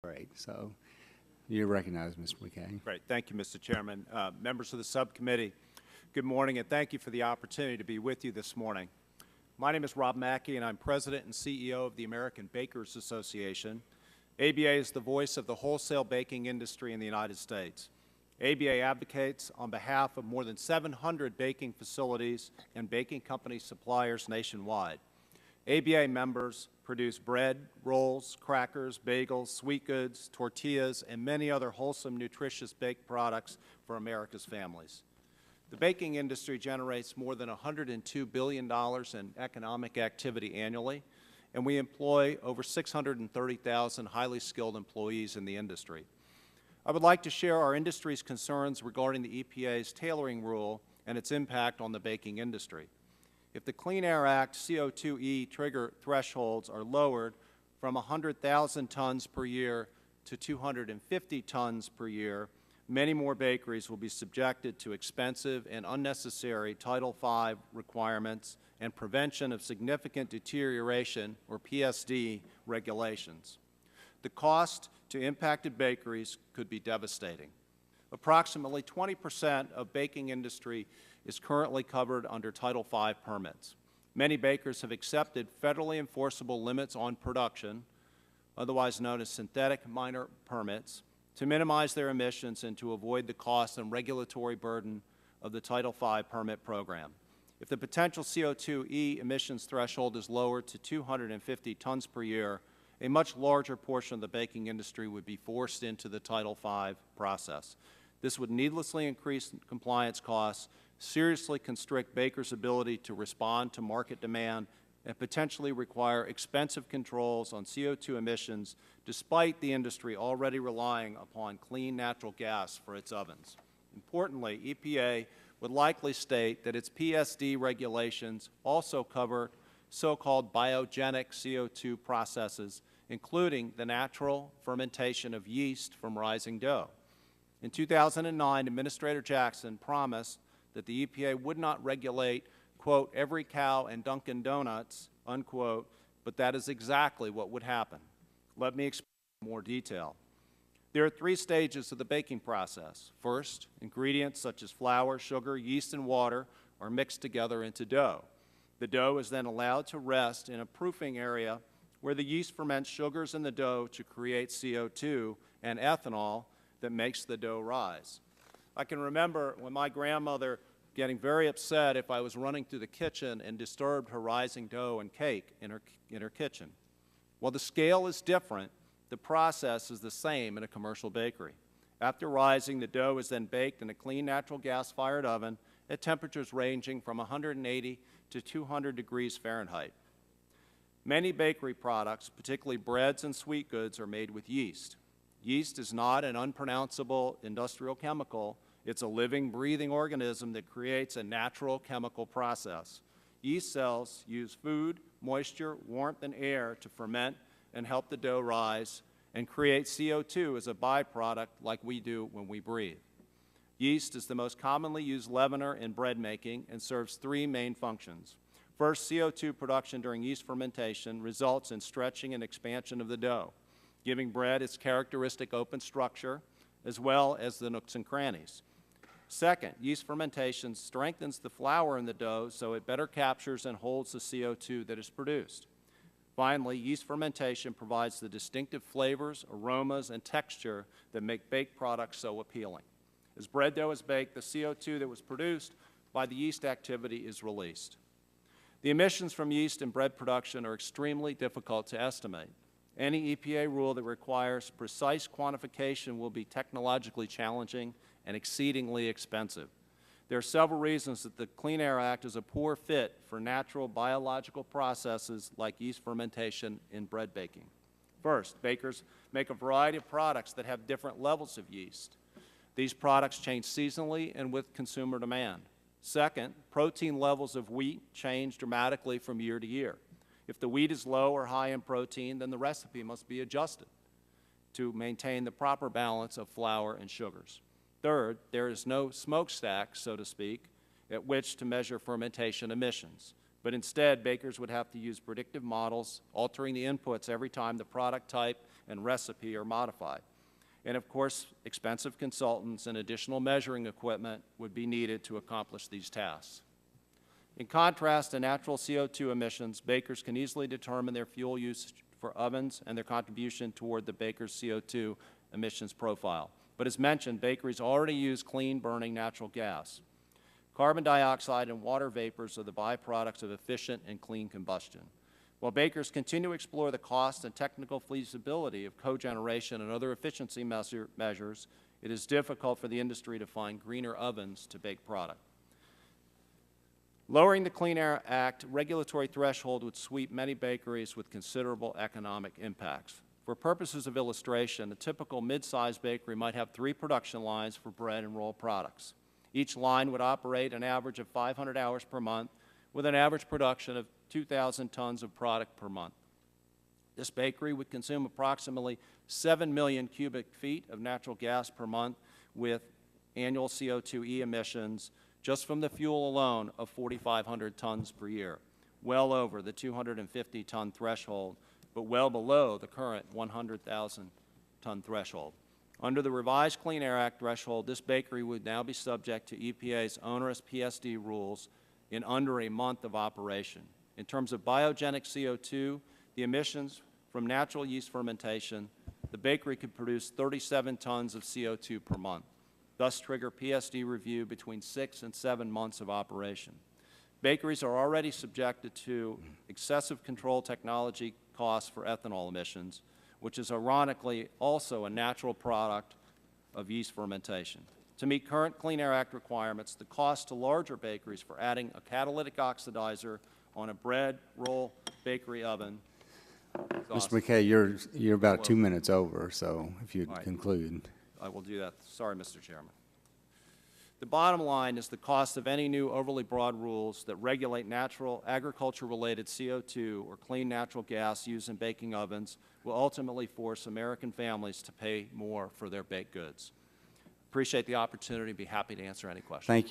Great. So you're recognized, Mr. MacKie. Great. Thank you, Mr. Chairman. Members of the subcommittee, good morning, and thank you for the opportunity to be with you this morning. My name is Robb MacKie, and I'm President and CEO of the American Bakers Association. ABA is the voice of the wholesale baking industry in the United States. ABA advocates on behalf of more than 700 baking facilities and baking company suppliers nationwide. ABA members produce bread, rolls, crackers, bagels, sweet goods, tortillas, and many other wholesome, nutritious baked products for America's families. The baking industry generates more than $102 billion in economic activity annually, and we employ over 630,000 highly skilled employees in the industry. I would like to share our industry's concerns regarding the EPA's tailoring rule and its impact on the baking industry. If the Clean Air Act CO2e trigger thresholds are lowered from 100,000 tons per year to 250 tons per year, many more bakeries will be subjected to expensive and unnecessary Title V requirements and prevention of significant deterioration, or PSD, regulations. The cost to impacted bakeries could be devastating. Approximately 20% of baking industry is currently covered under Title V permits. Many bakers have accepted federally enforceable limits on production, otherwise known as synthetic minor permits, to minimize their emissions and to avoid the cost and regulatory burden of the Title V permit program. If the potential CO2e emissions threshold is lowered to 250 tons per year, a much larger portion of the baking industry would be forced into the Title V process. This would needlessly increase compliance costs, seriously constrict bakers' ability to respond to market demand, and potentially require expensive controls on CO2 emissions, despite the industry already relying upon clean natural gas for its ovens. Importantly, EPA would likely state that its PSD regulations also cover so-called biogenic CO2 processes, including the natural fermentation of yeast from rising dough. In 2009, Administrator Jackson promised that the EPA would not regulate, quote, every cow and Dunkin' Donuts, unquote, but that is exactly what would happen. Let me explain in more detail. There are 3 stages of the baking process. First, ingredients such as flour, sugar, yeast, and water are mixed together into dough. The dough is then allowed to rest in a proofing area where the yeast ferments sugars in the dough to create CO2 and ethanol that makes the dough rise. I can remember when my grandmother getting very upset if I was running through the kitchen and disturbed her rising dough and cake in her kitchen. While the scale is different, the process is the same in a commercial bakery. After rising, the dough is then baked in a clean natural gas-fired oven at temperatures ranging from 180 to 200 degrees Fahrenheit. Many bakery products, particularly breads and sweet goods, are made with yeast. Yeast is not an unpronounceable industrial chemical. It's a living, breathing organism that creates a natural chemical process. Yeast cells use food, moisture, warmth, and air to ferment and help the dough rise and create CO2 as a byproduct like we do when we breathe. Yeast is the most commonly used leavener in bread making and serves 3 main functions. First, CO2 production during yeast fermentation results in stretching and expansion of the dough, giving bread its characteristic open structure as well as the nooks and crannies. Second, yeast fermentation strengthens the flour in the dough so it better captures and holds the CO2 that is produced. Finally, yeast fermentation provides the distinctive flavors, aromas, and texture that make baked products so appealing. As bread dough is baked, the CO2 that was produced by the yeast activity is released. The emissions from yeast in bread production are extremely difficult to estimate. Any EPA rule that requires precise quantification will be technologically challenging and exceedingly expensive. There are several reasons that the Clean Air Act is a poor fit for natural biological processes like yeast fermentation in bread baking. First, bakers make a variety of products that have different levels of yeast. These products change seasonally and with consumer demand. Second, protein levels of wheat change dramatically from year to year. If the wheat is low or high in protein, then the recipe must be adjusted to maintain the proper balance of flour and sugars. Third, there is no smokestack, so to speak, at which to measure fermentation emissions. But instead, bakers would have to use predictive models, altering the inputs every time the product type and recipe are modified. And of course, expensive consultants and additional measuring equipment would be needed to accomplish these tasks. In contrast to natural CO2 emissions, bakers can easily determine their fuel use for ovens and their contribution toward the baker's CO2 emissions profile. But as mentioned, bakeries already use clean-burning natural gas. Carbon dioxide and water vapors are the byproducts of efficient and clean combustion. While bakers continue to explore the cost and technical feasibility of cogeneration and other efficiency measures, it is difficult for the industry to find greener ovens to bake product. Lowering the Clean Air Act regulatory threshold would sweep many bakeries with considerable economic impacts. For purposes of illustration, a typical mid-sized bakery might have 3 production lines for bread and roll products. Each line would operate an average of 500 hours per month with an average production of 2,000 tons of product per month. This bakery would consume approximately 7 million cubic feet of natural gas per month with annual CO2e emissions just from the fuel alone of 4,500 tons per year, well over the 250-ton threshold, but well below the current 100,000-ton threshold. Under the revised Clean Air Act threshold, this bakery would now be subject to EPA's onerous PSD rules in under a month of operation. In terms of biogenic CO2, the emissions from natural yeast fermentation, the bakery could produce 37 tons of CO2 per month, thus trigger PSD review between 6 and 7 months of operation. Bakeries are already subjected to excessive control technology costs for ethanol emissions, which is ironically also a natural product of yeast fermentation. To meet current Clean Air Act requirements, the cost to larger bakeries for adding a catalytic oxidizer on a bread, roll, bakery oven is Mr. MacKie, you're about 2 minutes over, so if you'd conclude. I will do that. Sorry, Mr. Chairman. The bottom line is the cost of any new overly broad rules that regulate natural agriculture-related CO2 or clean natural gas used in baking ovens will ultimately force American families to pay more for their baked goods. Appreciate the opportunity. Be happy to answer any questions. Thank you.